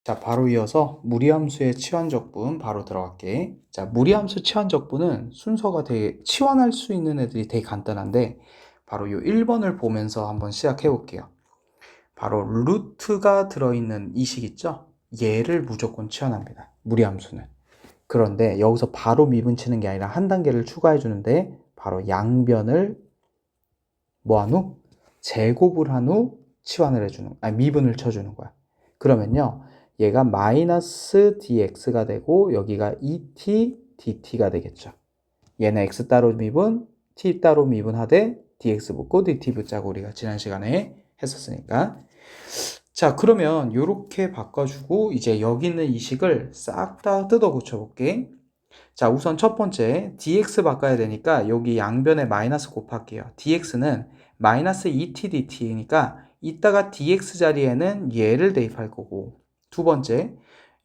자, 바로 이어서 무리함수의 치환적분 바로 들어갈게. 자, 무리함수 치환적분은 순서가 되게 치환할 수 있는 애들이 되게 간단한데 바로 이 1번을 보면서 한번 시작해 볼게요. 바로 루트가 들어있는 이 식 있죠? 얘를 무조건 치환합니다. 무리함수는. 그런데 여기서 바로 미분치는 게 아니라 한 단계를 추가해 주는데 바로 양변을 뭐한 후? 제곱을 한 후 치환을 해주는, 미분을 쳐주는 거야. 그러면요, 얘가 마이너스 dx가 되고 여기가 2t dt가 되겠죠. 얘는 x 따로 미분, t 따로 미분하되 dx 붙고 dt 붙자고 우리가 지난 시간에 했었으니까. 자, 그러면 이렇게 바꿔주고 이제 여기 있는 이 식을 싹 다 뜯어 고쳐볼게. 자, 우선 첫 번째 dx 바꿔야 되니까 여기 양변에 마이너스 곱할게요. dx는 마이너스 2t dt니까 이따가 dx 자리에는 얘를 대입할 거고, 두 번째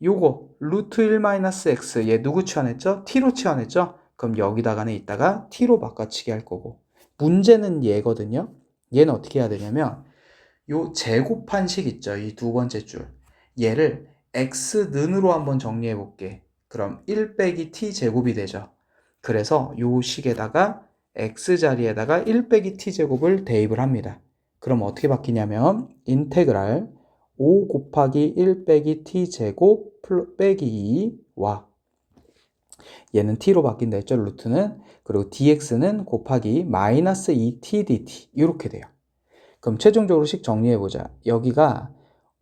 요거 루트 1 마이너스 x 얘 누구 치환했죠? t로 치환했죠? 그럼 여기다가는 이따가 t로 바꿔치기 할 거고, 문제는 얘거든요. 얘는 어떻게 해야 되냐면 요 제곱한 식 있죠? 이 두 번째 줄 얘를 x는으로 한번 정리해 볼게. 그럼 1 빼기 t 제곱이 되죠. 그래서 요 식에다가 x 자리에다가 1 빼기 t 제곱을 대입을 합니다. 그럼 어떻게 바뀌냐면 인테그랄 5 곱하기 1 빼기 t 제곱 빼기 2와 얘는 t로 바뀐다 했죠, 루트는. 그리고 dx는 곱하기 마이너스 2t dt 이렇게 돼요. 그럼 최종적으로 식 정리해보자. 여기가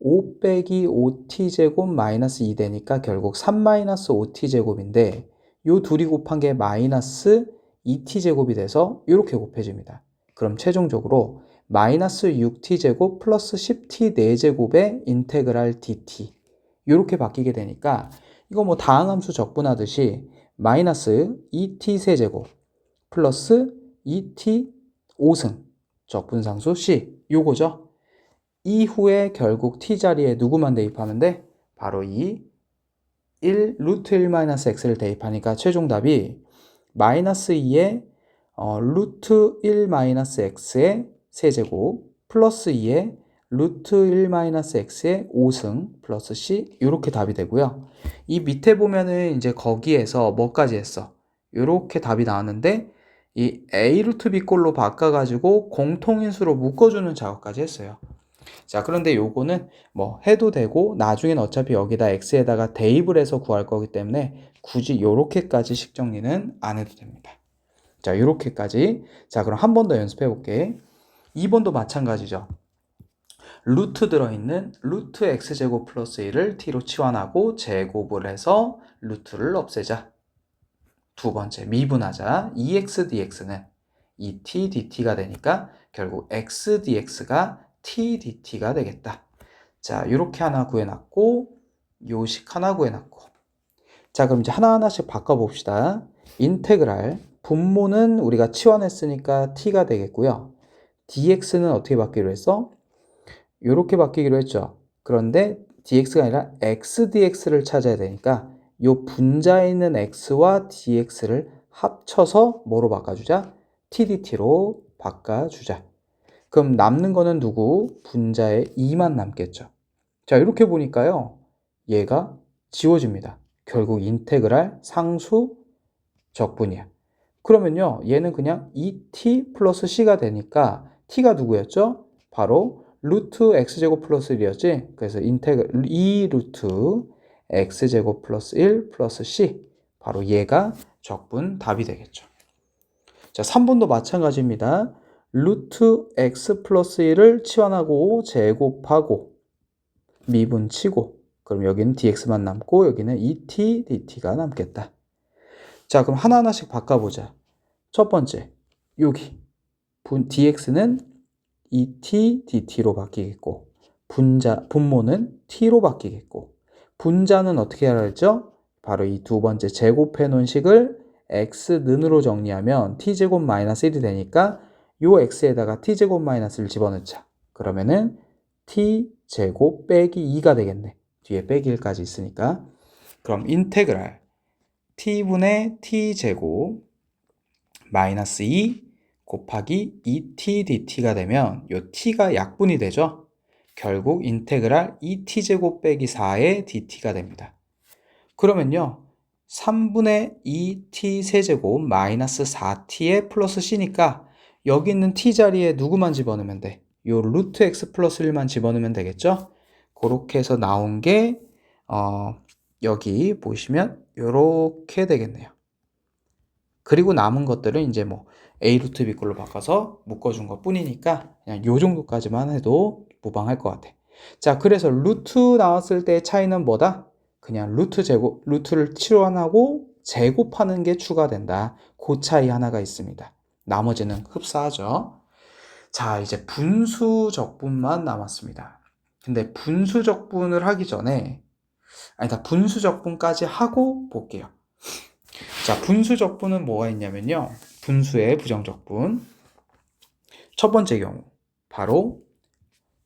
5 빼기 5t제곱 마이너스 2 되니까 결국 3 마이너스 5t제곱인데 요 둘이 곱한 게 마이너스 2t제곱이 돼서 이렇게 곱해집니다. 그럼 최종적으로 마이너스 6t제곱 플러스 10t 4제곱의 인테그랄 dt 이렇게 바뀌게 되니까 이거 뭐 다항함수 적분하듯이 마이너스 2t 세제곱 플러스 2t 5승 적분상수 C 요거죠. 이후에 결국 t 자리에 누구만 대입하면 돼? 바로 이 1 루트 1 마이너스 x를 대입하니까 최종 답이 마이너스 2의 루트 1 마이너스 x의 세제곱 플러스 2의 루트 1 마이너스 x의 5승 플러스 c 이렇게 답이 되고요. 이 밑에 보면은 이제 거기에서 뭐까지 했어? 이렇게 답이 나왔는데 이 a 루트 b 꼴로 바꿔가지고 공통인수로 묶어주는 작업까지 했어요. 자, 그런데 요거는 뭐 해도 되고 나중엔 어차피 여기다 x에다가 대입을 해서 구할 거기 때문에 굳이 요렇게까지 식 정리는 안 해도 됩니다. 자, 요렇게까지. 자, 그럼 한 번 더 연습해 볼게. 2번도 마찬가지죠. 루트 들어있는 루트 x제곱 플러스 1을 t로 치환하고 제곱을 해서 루트를 없애자. 두 번째 미분하자. 2x dx는 2t dt가 되니까 결국 x dx가 t dt가 되겠다. 자, 이렇게 하나 구해놨고 요식 하나 구해놨고. 자, 그럼 이제 하나하나씩 바꿔봅시다. 인테그랄 분모는 우리가 치환했으니까 t가 되겠고요. dx는 어떻게 바뀌기로 했어? 이렇게 바뀌기로 했죠. 그런데 dx가 아니라 x dx를 찾아야 되니까 이 분자에 있는 x와 dx를 합쳐서 뭐로 바꿔주자? t dt로 바꿔주자. 그럼 남는 거는 누구? 분자에 2만 남겠죠. 자, 이렇게 보니까요. 얘가 지워집니다. 결국 인테그랄 상수 적분이야. 그러면요. 얘는 그냥 2t 플러스 c가 되니까 t가 누구였죠? 바로 루트 x제곱 플러스 1이었지? 그래서 인테그랄 2 루트 x제곱 플러스 1 플러스 c 바로 얘가 적분 답이 되겠죠. 자, 3번도 마찬가지입니다. 루트 x 플러스 1을 치환하고 제곱하고 미분치고 그럼 여기는 dx만 남고 여기는 2t dt가 남겠다. 자, 그럼 하나하나씩 바꿔보자. 첫 번째 여기 dx는 2t dt로 바뀌겠고 분모는 t로 바뀌겠고 분자는 어떻게 해야 할죠? 바로 이 두 번째 제곱해 놓은 식을 x는으로 정리하면 t제곱 마이너스 1이 되니까 요 x에다가 t제곱 마이너스 1 집어넣자. 그러면은 t제곱 빼기 2가 되겠네. 뒤에 빼기 1까지 있으니까. 그럼 인테그랄 t분의 t제곱 마이너스 2 곱하기 2t dt가 되면 요 t가 약분이 되죠. 결국 인테그랄 2t제곱 빼기 4의 dt가 됩니다. 그러면요 3분의 2t 세제곱 마이너스 4t의 플러스 c니까 여기 있는 t 자리에 누구만 집어넣으면 돼? 요 루트 x 플러스 1만 집어넣으면 되겠죠? 그렇게 해서 나온 게 여기 보시면 요렇게 되겠네요. 그리고 남은 것들은 이제 뭐 a 루트 b 꼴로 바꿔서 묶어준 것 뿐이니까 그냥 요 정도까지만 해도 무방할 것 같아. 자, 그래서 루트 나왔을 때의 차이는 뭐다? 그냥 루트 제곱, 루트를 치환하고 제곱하는 게 추가된다. 그 차이 하나가 있습니다. 나머지는 흡사하죠. 자, 이제 분수 적분만 남았습니다. 근데 분수 적분을 하기 전에 아니다, 분수 적분까지 하고 볼게요. 자, 분수 적분은 뭐가 있냐면요. 분수의 부정적분. 첫 번째 경우 바로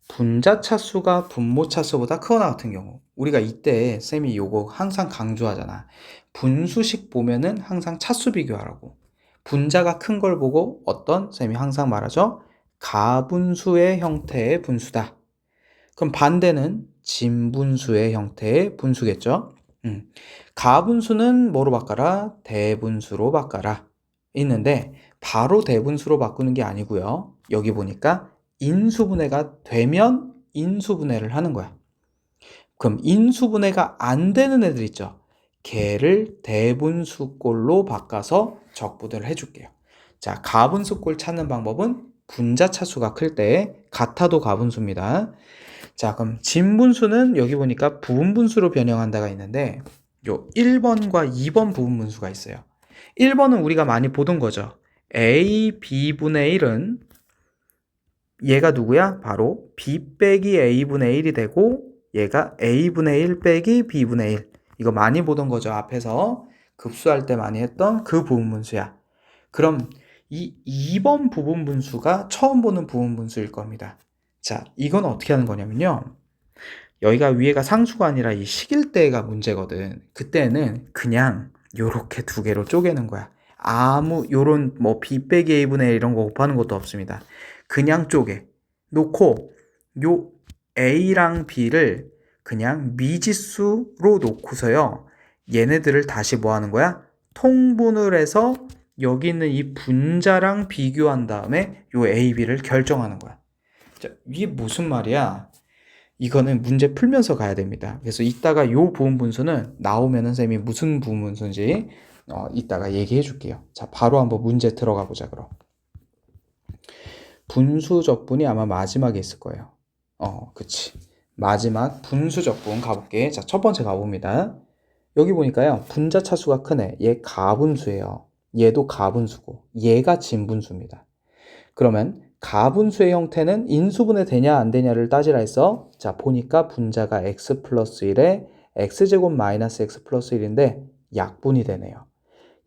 분자 차수가 분모 차수보다 크거나 같은 경우. 우리가 이때 쌤이 요거 항상 강조하잖아. 분수식 보면은 항상 차수 비교하라고. 분자가 큰 걸 보고 어떤 쌤이 항상 말하죠. 가분수의 형태의 분수다. 그럼 반대는 진분수의 형태의 분수겠죠. 가분수는 뭐로 바꿔라? 대분수로 바꿔라. 있는데 바로 대분수로 바꾸는 게 아니고요. 여기 보니까 인수분해가 되면 인수분해를 하는 거야. 그럼 인수분해가 안 되는 애들 있죠. 걔를 대분수꼴로 바꿔서 적분을 해줄게요. 자, 가분수꼴 찾는 방법은 분자 차수가 클 때 같아도 가분수입니다. 자, 그럼 진분수는 여기 보니까 부분분수로 변형한다가 있는데 요 1번과 2번 부분분수가 있어요. 1번은 우리가 많이 보던 거죠. a b분의 1은 얘가 누구야? 바로 b 빼기 a분의 1이 되고 얘가 a분의 1 빼기 b분의 1. 이거 많이 보던 거죠. 앞에서 급수할 때 많이 했던 그 부분분수야. 그럼 이 2번 부분분수가 처음 보는 부분분수일 겁니다. 자, 이건 어떻게 하는 거냐면요. 여기가 위에가 상수가 아니라 이 식일 때가 문제거든. 그때는 그냥 요렇게 두 개로 쪼개는 거야. 아무 요런 뭐 b 빼기 a분의 1 이런 거 곱하는 것도 없습니다. 그냥 쪼개 놓고 요 a랑 b를 그냥 미지수로 놓고서요. 얘네들을 다시 뭐 하는 거야? 통분을 해서 여기 있는 이 분자랑 비교한 다음에 요 a, b를 결정하는 거야. 자, 이게 무슨 말이야? 이거는 문제 풀면서 가야 됩니다. 그래서 이따가 요 부분 분수는 나오면은 쌤이 무슨 부분 분수인지 이따가 얘기해 줄게요. 자, 바로 한번 문제 들어가 보자, 그럼. 분수 적분이 아마 마지막에 있을 거예요. 그치. 마지막 분수 적분 가볼게. 자, 첫 번째 가봅니다. 여기 보니까요, 분자 차수가 크네. 얘 가분수예요. 얘도 가분수고, 얘가 진분수입니다. 그러면 가분수의 형태는 인수분해 되냐 안 되냐를 따지라 했어. 자, 보니까 분자가 x 플러스 1에 x제곱 마이너스 x 플러스 1인데 약분이 되네요.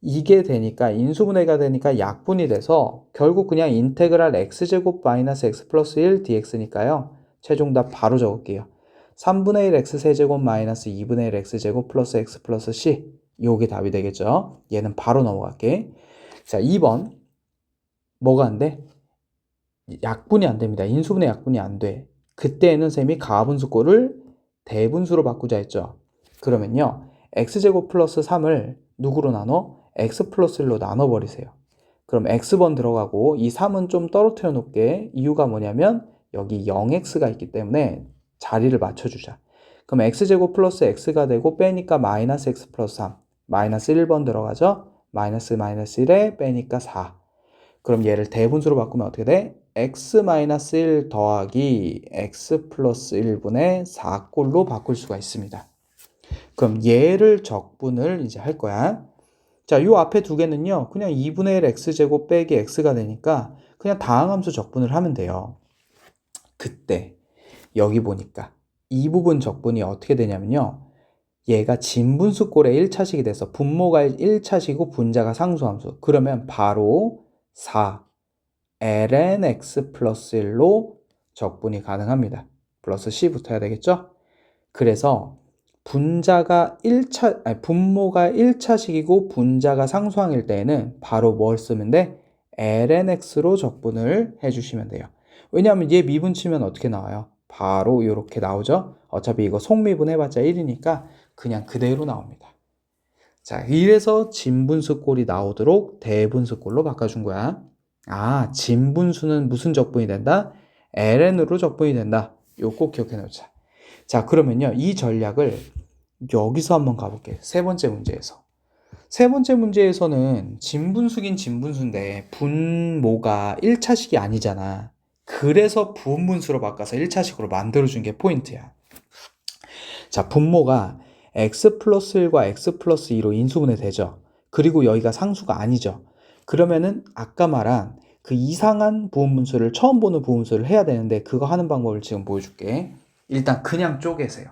이게 되니까 인수분해가 되니까 약분이 돼서 결국 그냥 인테그랄 x제곱 마이너스 x 플러스 1 dx니까요. 최종답 바로 적을게요. 3분의 1 x 세제곱 마이너스 2분의 1 x제곱 플러스 x 플러스 c. 요게 답이 되겠죠. 얘는 바로 넘어갈게. 자, 2번 뭐가 안 돼? 약분이 안 됩니다. 인수분해 약분이 안 돼. 그때는 쌤이 가분수꼴을 대분수로 바꾸자 했죠. 그러면요. x제곱 플러스 3을 누구로 나눠? x 플러스 1로 나눠버리세요. 그럼 x번 들어가고 이 3은 좀 떨어뜨려 놓을게. 이유가 뭐냐면 여기 0x가 있기 때문에 자리를 맞춰주자. 그럼 x제곱 플러스 x가 되고 빼니까 마이너스 x 플러스 3. 마이너스 1번 들어가죠? 마이너스 1에 빼니까 4. 그럼 얘를 대분수로 바꾸면 어떻게 돼? x-1 더하기 x 플러스 1분의 4꼴로 바꿀 수가 있습니다. 그럼 얘를 적분을 이제 할 거야. 자, 요 앞에 두 개는요. 그냥 2분의 1 x제곱 빼기 x가 되니까 그냥 다항함수 적분을 하면 돼요. 그때 여기 보니까 이 부분 적분이 어떻게 되냐면요. 얘가 진분수꼴의 1차식이 돼서 분모가 1차식이고 분자가 상수함수. 그러면 바로 4 ln x 플러스 1로 적분이 가능합니다. 플러스 c 붙어야 되겠죠? 그래서 분모가 1차식이고 분자가 상수항일 때에는 바로 뭘 쓰면 돼? ln x로 적분을 해주시면 돼요. 왜냐하면 얘 미분 치면 어떻게 나와요? 바로 이렇게 나오죠. 어차피 이거 속미분 해봤자 1이니까 그냥 그대로 나옵니다. 자, 이래서 진분수꼴이 나오도록 대분수꼴로 바꿔준 거야. 아, 진분수는 무슨 적분이 된다? ln으로 적분이 된다. 이거 꼭 기억해 놓자. 자, 그러면요, 이 전략을 여기서 한번 가볼게요. 세 번째 문제에서. 세 번째 문제에서는 진분수긴 진분수인데 분모가 1차식이 아니잖아. 그래서 부분분수로 바꿔서 1차식으로 만들어준 게 포인트야. 자, 분모가 x 플러스 1과 x 플러스 2로 인수분해 되죠. 그리고 여기가 상수가 아니죠. 그러면은 아까 말한 그 이상한 부분분수를 처음 보는 부분분수를 해야 되는데 그거 하는 방법을 지금 보여줄게. 일단 그냥 쪼개세요.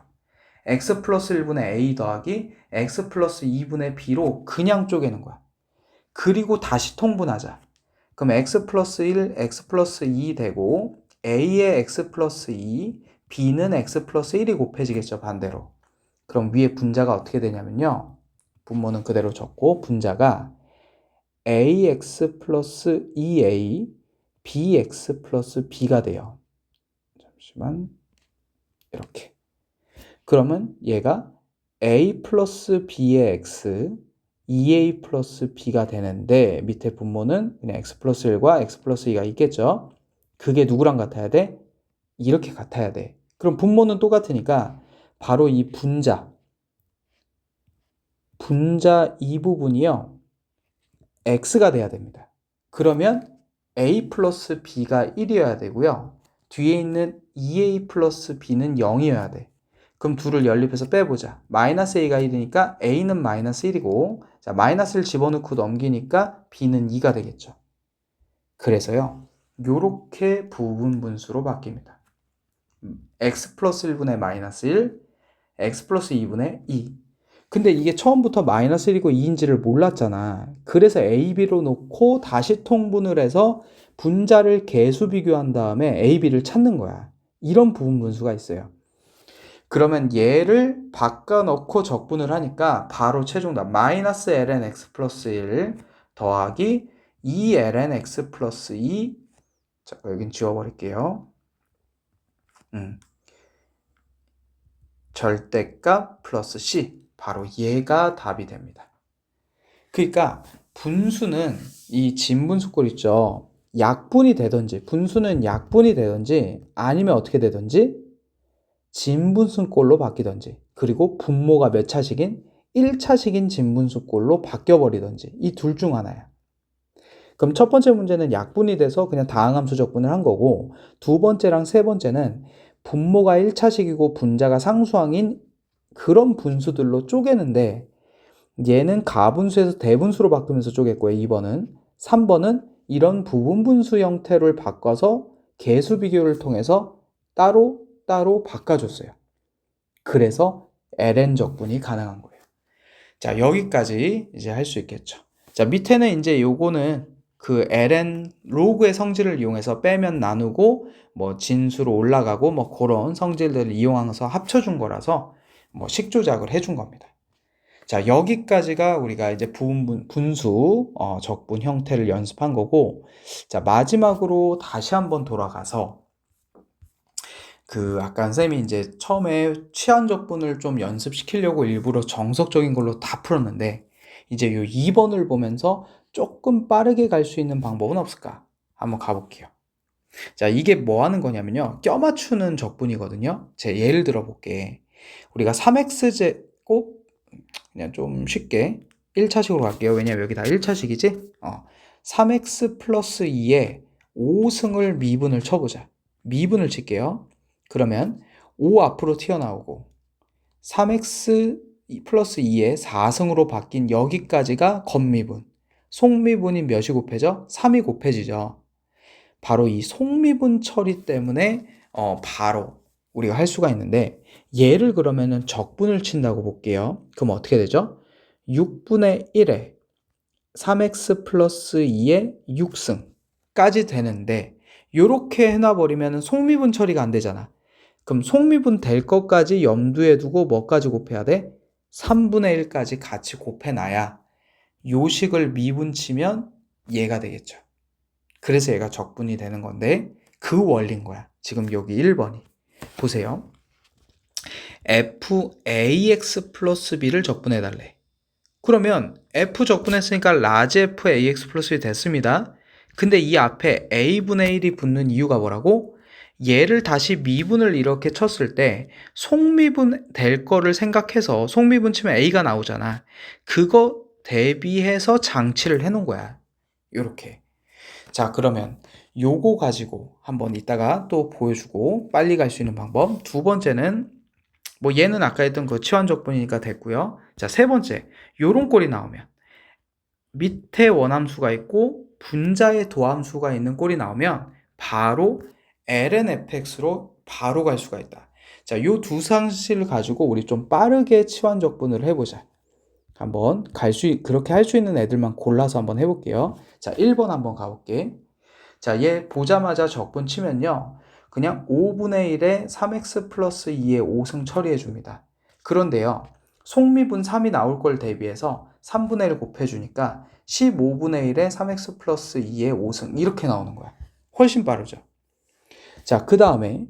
x 플러스 1분의 a 더하기 x 플러스 2분의 b로 그냥 쪼개는 거야. 그리고 다시 통분하자. 그럼 x 플러스 1, x 플러스 2 되고 a의 x 플러스 2, b는 x 플러스 1이 곱해지겠죠, 반대로. 그럼 위에 분자가 어떻게 되냐면요. 분모는 그대로 적고 분자가 ax 플러스 2a, bx 플러스 b가 돼요. 잠시만. 이렇게. 그러면 얘가 a 플러스 b의 x, 2a 플러스 b가 되는데 밑에 분모는 그냥 x 플러스 1과 x 플러스 2가 있겠죠. 그게 누구랑 같아야 돼? 이렇게 같아야 돼. 그럼 분모는 똑같으니까 바로 이 분자 이 부분이요, x가 돼야 됩니다. 그러면 a 플러스 b가 1이어야 되고요. 뒤에 있는 2a 플러스 b는 0이어야 돼. 그럼 둘을 연립해서 빼보자. 마이너스 a가 1이니까 a는 마이너스 1이고, 자, 마이너스를 집어넣고 넘기니까 b는 2가 되겠죠. 그래서요, 요렇게 부분분수로 바뀝니다. x 플러스 1분의 마이너스 1, x 플러스 2분의 2. 근데 이게 처음부터 마이너스 1이고 2인지를 몰랐잖아. 그래서 a, b로 놓고 다시 통분을 해서 분자를 개수 비교한 다음에 a, b를 찾는 거야. 이런 부분분수가 있어요. 그러면 얘를 바꿔놓고 적분을 하니까 바로 최종답 마이너스 ln x 플러스 1 더하기 2ln x 플러스 2. 자, 여긴 지워버릴게요. 절대값 플러스 c. 바로 얘가 답이 됩니다. 그러니까 분수는 이 진분수꼴 있죠. 약분이 되든지, 분수는 약분이 되든지 아니면 어떻게 되든지 진분수꼴로 바뀌든지, 그리고 분모가 몇 차식인 1차식인 진분수꼴로 바뀌어버리든지 이 둘 중 하나야. 그럼 첫 번째 문제는 약분이 돼서 그냥 다항함수 적분을 한 거고, 두 번째랑 세 번째는 분모가 1차식이고 분자가 상수항인 그런 분수들로 쪼개는데 얘는 가분수에서 대분수로 바꾸면서 쪼갰고요. 2번은. 3번은 이런 부분분수 형태를 바꿔서 개수 비교를 통해서 따로 바꿔줬어요. 그래서 ln 적분이 가능한 거예요. 자, 여기까지 이제 할 수 있겠죠. 자, 밑에는 이제 요거는 그 ln 로그의 성질을 이용해서 빼면 나누고 뭐 진수로 올라가고 뭐 그런 성질들을 이용해서 합쳐준 거라서 뭐 식조작을 해준 겁니다. 자, 여기까지가 우리가 이제 분수 적분 형태를 연습한 거고, 자, 마지막으로 다시 한번 돌아가서 아까 쌤이 이제 처음에 치환 적분을 좀 연습시키려고 일부러 정석적인 걸로 다 풀었는데, 이제 요 2번을 보면서 조금 빠르게 갈 수 있는 방법은 없을까? 한번 가볼게요. 자, 이게 뭐 하는 거냐면요, 껴맞추는 적분이거든요. 제 예를 들어 볼게. 우리가 3x제곱, 그냥 좀 쉽게 1차식으로 갈게요. 왜냐면 여기 다 1차식이지? 3x 플러스 2에 5승을 미분을 쳐보자. 미분을 칠게요. 그러면 5 앞으로 튀어나오고 3x 플러스 2에 4승으로 바뀐 여기까지가 겉미분. 속미분이 몇이 곱해져? 3이 곱해지죠. 바로 이 속미분 처리 때문에 바로 우리가 할 수가 있는데, 얘를 그러면은 적분을 친다고 볼게요. 그럼 어떻게 되죠? 6분의 1에 3x 플러스 2의 6승까지 되는데, 요렇게 해놔버리면 속미분 처리가 안 되잖아. 그럼 속미분 될 것까지 염두에 두고 뭐까지 곱해야 돼? 3분의 1까지 같이 곱해놔야 요 식을 미분치면 얘가 되겠죠. 그래서 얘가 적분이 되는 건데 그 원리인 거야. 지금 여기 1번이. 보세요. fax 플러스 b를 적분해달래. 그러면 f 적분했으니까 라지 f ax 플러스 b 됐습니다. 근데 이 앞에 a분의 1이 붙는 이유가 뭐라고? 얘를 다시 미분을 이렇게 쳤을 때 속미분 될 거를 생각해서 속미분 치면 a가 나오잖아. 그거 대비해서 장치를 해놓은 거야. 요렇게. 자, 그러면 요거 가지고 한번 이따가 또 보여주고 빨리 갈 수 있는 방법. 두 번째는 뭐 얘는 아까 했던 그 치환적분이니까 됐고요. 자, 세 번째. 요런 꼴이 나오면 밑에 원함수가 있고 분자의 도함수가 있는 꼴이 나오면 바로 lnfx로 바로 갈 수가 있다. 자, 요 두 상식을 가지고 우리 좀 빠르게 치환적분을 해보자. 한번 그렇게 할 수 있는 애들만 골라서 한번 해볼게요. 자, 1번 한번 가볼게. 자, 얘 보자마자 적분 치면요. 그냥 5분의 1에 3x 플러스 2의 5승 처리해 줍니다. 그런데요. 속미분 3이 나올 걸 대비해서 3분의 1 곱해주니까 15분의 1에 3x 플러스 2의 5승 이렇게 나오는 거야. 훨씬 빠르죠. 자, 그 다음에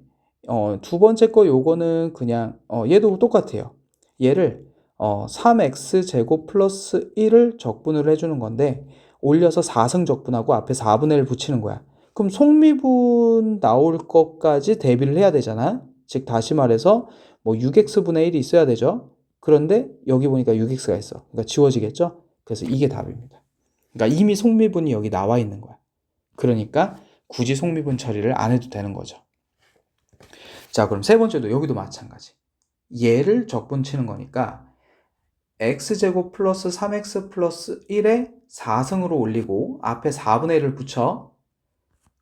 두 번째 거 요거는 그냥 얘도 똑같아요. 얘를 3x 제곱 플러스 1을 적분을 해주는 건데 올려서 4승 적분하고 앞에 4분의 1 붙이는 거야. 그럼 속미분 나올 것까지 대비를 해야 되잖아. 즉 다시 말해서 뭐 6x분의 1이 있어야 되죠. 그런데 여기 보니까 6x가 있어. 그러니까 지워지겠죠. 그래서 이게 답입니다. 그러니까 이미 속미분이 여기 나와 있는 거야. 그러니까 굳이 속미분 처리를 안 해도 되는 거죠. 자, 그럼 세 번째도 여기도 마찬가지. 얘를 적분 치는 거니까 x제곱 플러스 3x 플러스 1에 4승으로 올리고 앞에 4분의 1을 붙여.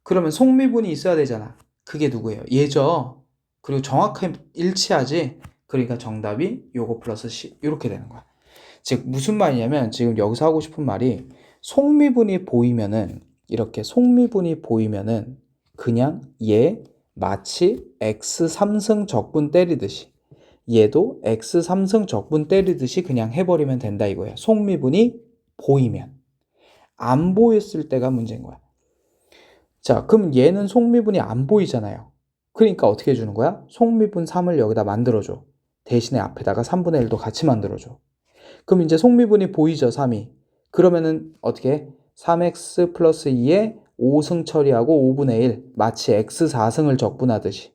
그러면 속미분이 있어야 되잖아. 그게 누구예요? 얘죠. 그리고 정확하게 일치하지. 그러니까 정답이 요거 플러스 C 이렇게 되는 거야. 즉 무슨 말이냐면 지금 여기서 하고 싶은 말이 속미분이 보이면은 이렇게 속미분이 보이면은 그냥 얘 마치 x 3승 적분 때리듯이 얘도 x 3승 적분 때리듯이 그냥 해버리면 된다 이거예요. 속미분이 보이면. 안 보였을 때가 문제인 거야. 자, 그럼 얘는 속미분이 안 보이잖아요. 그러니까 어떻게 해주는 거야? 속미분 3을 여기다 만들어줘. 대신에 앞에다가 3분의 1도 같이 만들어줘. 그럼 이제 속미분이 보이죠, 3이. 그러면은 어떻게 해? 3x 플러스 2에 5승 처리하고 5분의 1, 마치 x 4승을 적분하듯이.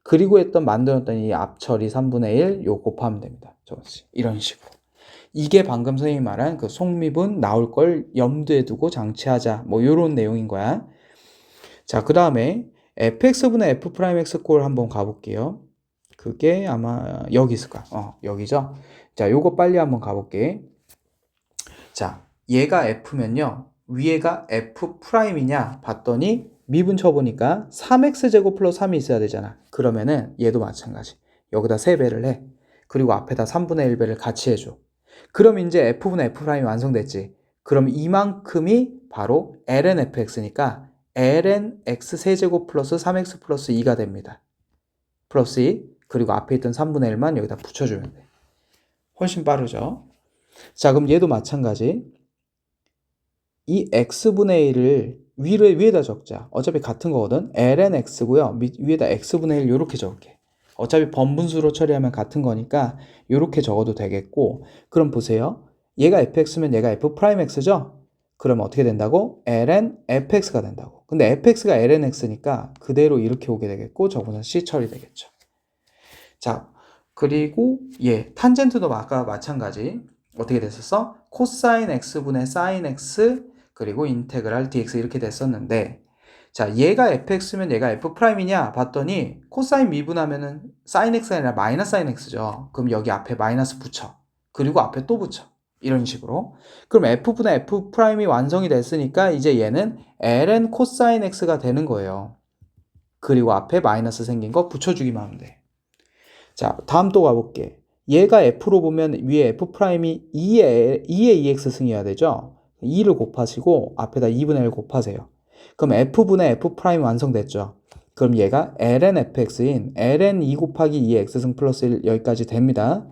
그리고 만들었던 이 앞처리 3분의 1, 요 곱하면 됩니다. 저것이. 이런 식으로. 이게 방금 선생님이 말한 그 속미분 나올 걸 염두에 두고 장치하자. 뭐 요런 내용인 거야. 자, 그 다음에 fx분의 f'x 꼴 한번 가볼게요. 그게 아마 여기 있을 거야. 여기죠. 자, 요거 빨리 한번 가볼게. 자, 얘가 f면요. 위에가 f'이냐 봤더니 미분 쳐보니까 3x제곱 플러스 3이 있어야 되잖아. 그러면은 얘도 마찬가지. 여기다 3배를 해. 그리고 앞에다 3분의 1배를 같이 해줘. 그럼 이제 f분의 f'이 완성됐지. 그럼 이만큼이 바로 ln fx니까 ln x 세제곱 플러스 3x 플러스 2가 됩니다. 플러스 2. 그리고 앞에 있던 3분의 1만 여기다 붙여주면 돼. 훨씬 빠르죠? 자, 그럼 얘도 마찬가지. 이 x분의 1을 위에다 적자. 어차피 같은 거거든. ln x고요. 위에다 x분의 1 이렇게 적을게. 어차피 번분수로 처리하면 같은 거니까 이렇게 적어도 되겠고. 그럼 보세요. 얘가 fx면 얘가 f'x죠? 그럼 어떻게 된다고? ln fx가 된다고. 근데 fx가 ln x니까 그대로 이렇게 오게 되겠고 저거는 c 처리되겠죠. 자, 그리고 탄젠트도 아까 마찬가지. 어떻게 됐었어? 코사인 x분의 사인 x 그리고 인테그랄 dx 이렇게 됐었는데 자, 얘가 fx면 얘가 f'이냐 봤더니 코사인 미분하면은 사인 x가 아니라 마이너스 사인 x죠. 그럼 여기 앞에 마이너스 붙여. 그리고 앞에 또 붙여. 이런 식으로. 그럼 f분의 f'이 완성이 됐으니까 이제 얘는 ln 코사인 x가 되는 거예요. 그리고 앞에 마이너스 생긴 거 붙여주기만 하면 돼. 자, 다음 또 가볼게. 얘가 f로 보면 위에 f'이 2의 2x승이어야 되죠? 2를 곱하시고 앞에다 2분의 1 곱하세요. 그럼 f분의 f' 완성됐죠? 그럼 얘가 ln fx인 ln 2 곱하기 2의 x승 플러스 1 여기까지 됩니다.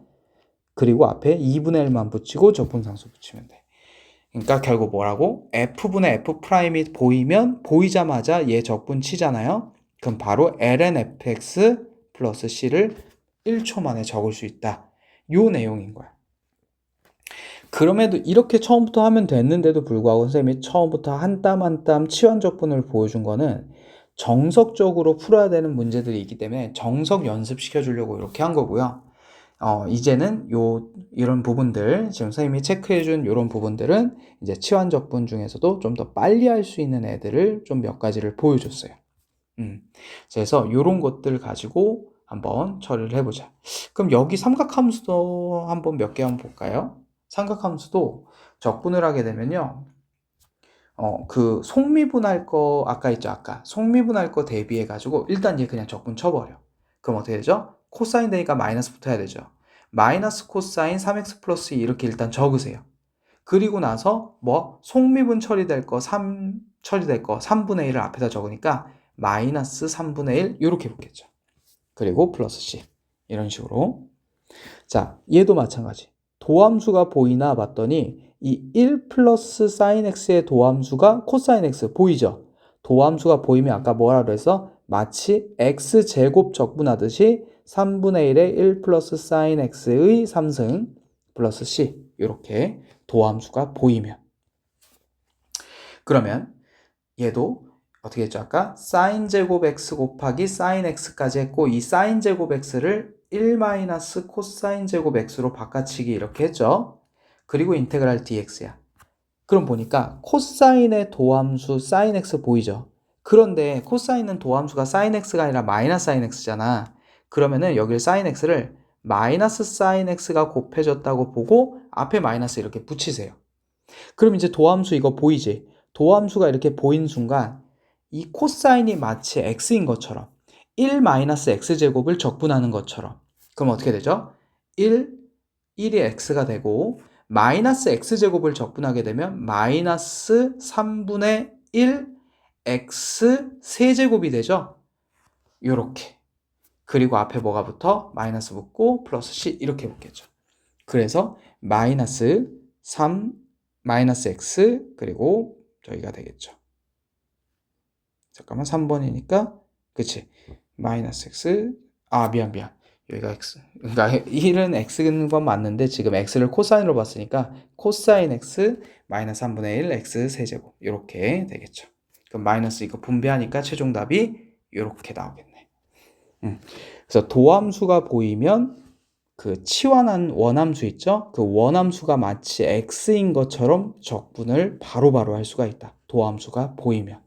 그리고 앞에 2분의 1만 붙이고 적분상수 붙이면 돼. 그러니까 결국 뭐라고? f분의 f'이 보이자마자 얘 적분 치잖아요? 그럼 바로 ln fx 플러스 C를 1초 만에 적을 수 있다. 요 내용인 거야. 그럼에도 이렇게 처음부터 하면 됐는데도 불구하고 선생님이 처음부터 한 땀 한 땀 치환적분을 보여준 거는 정석적으로 풀어야 되는 문제들이 있기 때문에 정석 연습시켜 주려고 이렇게 한 거고요. 이제는 이런 부분들, 지금 선생님이 체크해준 이런 부분들은 이제 치환적분 중에서도 좀 더 빨리 할 수 있는 애들을 좀 몇 가지를 보여줬어요. 그래서 이런 것들 가지고 한번 처리를 해보자. 그럼 여기 삼각함수도 한번 몇 개 한번 볼까요? 삼각함수도 적분을 하게 되면요. 그 속미분할 거 아까 있죠, 아까 속미분할 거 대비해 가지고 일단 얘 그냥 적분 쳐버려. 그럼 어떻게 되죠? 코사인 되니까 마이너스 붙어야 되죠. 마이너스 코사인 3x 플러스 2 이렇게 일단 적으세요. 그리고 나서 뭐 속미분 처리될 거 3 처리될 거 3분의 1을 앞에다 적으니까 마이너스 3분의 1 이렇게 붙겠죠. 그리고 플러스 c 이런 식으로. 자, 얘도 마찬가지. 도함수가 보이나 봤더니 이 1 플러스 사인 x의 도함수가 코사인 x 보이죠? 도함수가 보이면 아까 뭐라 그래서 마치 x제곱 적분하듯이 3분의 1의 1 플러스 사인 x의 3승 플러스 c 이렇게 도함수가 보이면, 그러면 얘도 어떻게 했죠? 아까 사인 제곱 x 곱하기 사인 x까지 했고 이 사인 제곱 x를 1 마이너스 코사인 제곱 x로 바꿔치기 이렇게 했죠. 그리고 인테그랄 dx야. 그럼 보니까 코사인의 도함수 사인 x 보이죠? 그런데 코사인은 도함수가 사인 x가 아니라 마이너스 사인 x잖아. 그러면은 여기를 사인 x를 마이너스 사인 x가 곱해졌다고 보고 앞에 마이너스 이렇게 붙이세요. 그럼 이제 도함수 이거 보이지? 도함수가 이렇게 보인 순간 이 코사인이 마치 x인 것처럼 1 마이너스 x제곱을 적분하는 것처럼, 그럼 어떻게 되죠? 1, 1이 x가 되고 마이너스 x제곱을 적분하게 되면 마이너스 3분의 1 x 세제곱이 되죠? 요렇게. 그리고 앞에 뭐가 붙어? 마이너스 붙고 플러스 c 이렇게 붙겠죠. 그래서 마이너스 3 마이너스 x 그리고 저희가 되겠죠. 잠깐만 3번이니까 그치 마이너스 x 미안 여기가 x, 그러니까 1은 x인 건 맞는데 지금 x를 코사인으로 봤으니까 코사인 x 마이너스 3분의 1 x 세제곱 이렇게 되겠죠. 그럼 마이너스 이거 분배하니까 최종 답이 이렇게 나오겠네. 그래서 도함수가 보이면 그 치환한 원함수 있죠? 그 원함수가 마치 x인 것처럼 적분을 바로바로 할 수가 있다. 도함수가 보이면.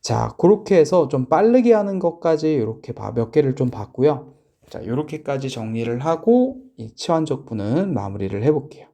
자, 그렇게 해서 좀 빠르게 하는 것까지 이렇게 몇 개를 좀 봤고요. 자, 이렇게까지 정리를 하고 이 치환적분은 마무리를 해볼게요.